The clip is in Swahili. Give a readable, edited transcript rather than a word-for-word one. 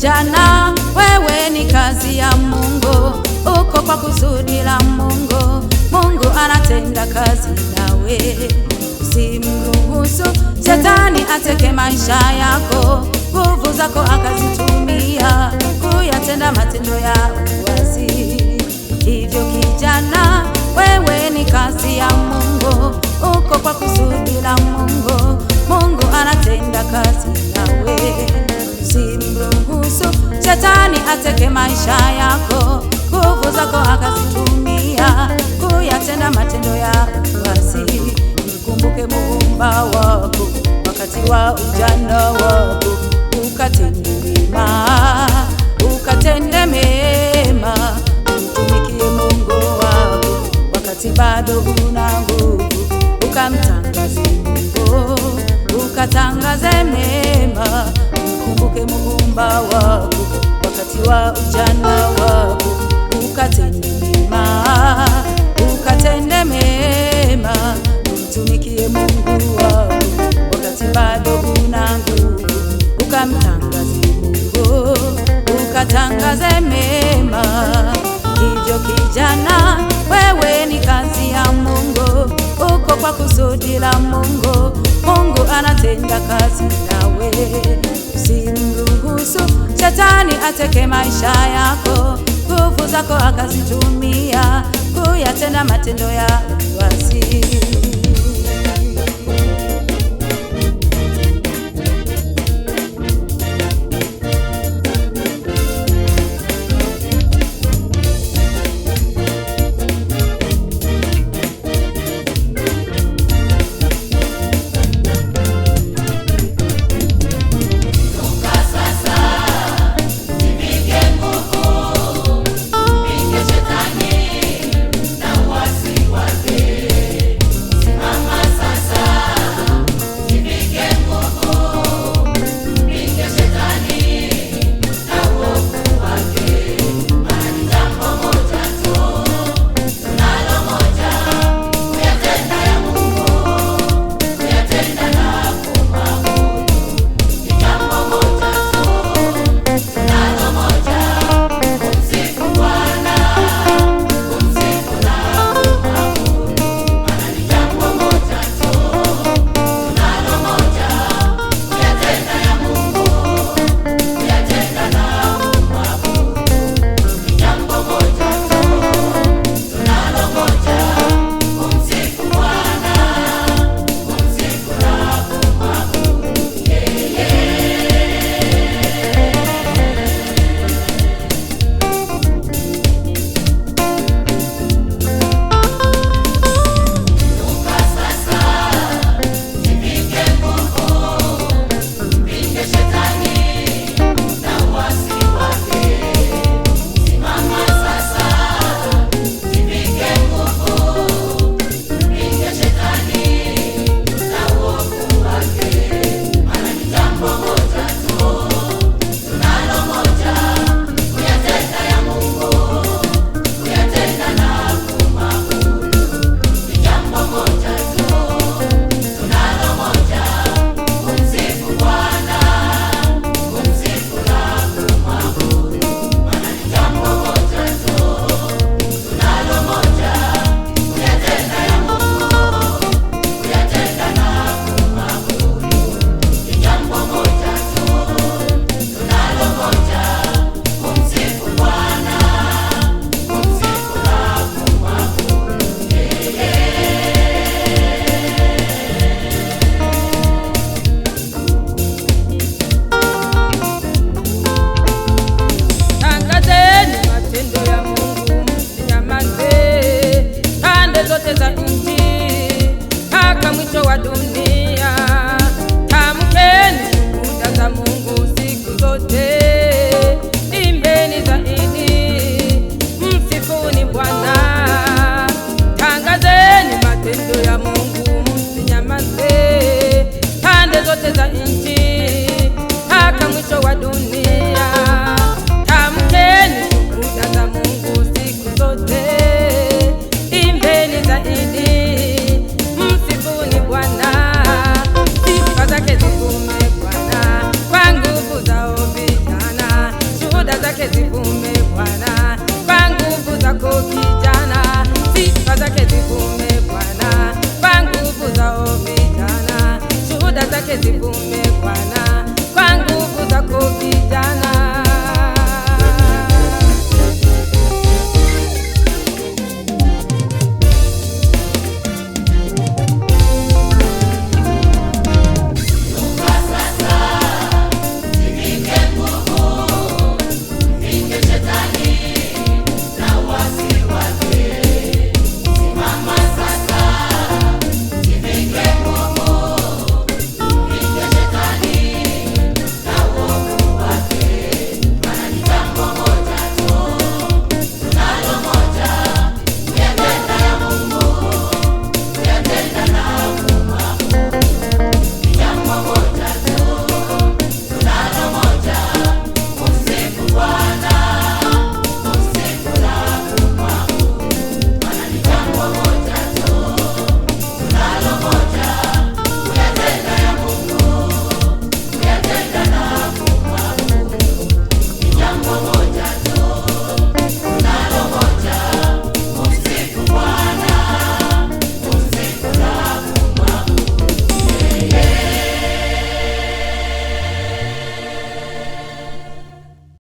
kijana, wewe ni kazi ya Mungu, uko kwa kusudi la Mungu. Mungu anatenda kazi nawe, usimruhusu shetani ateke maisha yako, nguvu zako akazitumia kuyatenda matendo ya uasi. Hivyo kijana, wewe ni kazi ya Mungu, uko kwa kusudi la Mungu. Mungu anatenda kazi nawe, usimruhusu shetani ateke maisha yako, nguvu zako akazitumia kuyatenda matendo ya uasi. Mkumbuke Muumba wako wakati wa ujana wako, ukatende mema, ukatende mema. Mtumikie Mungu wako wakati bado una nguvu, ukamtangaze Mungu, ukatangaze mema. Mkumbuke Muumba wako wakati wa ujana wako, ukatende mema, ukatende mema. Mtumikie Mungu wako wakati bado una nguvu, ukamtangaze Mungu, ukatangaze mema. Hivyo kijana, wewe ni kazi ya Mungu, uko kwa kusudi la Mungu. Mungu anatenda kazi nawe, usimruhusu shetani ateke maisha yako, nguvu zako akazitumia kuyatenda matendo ya uasi.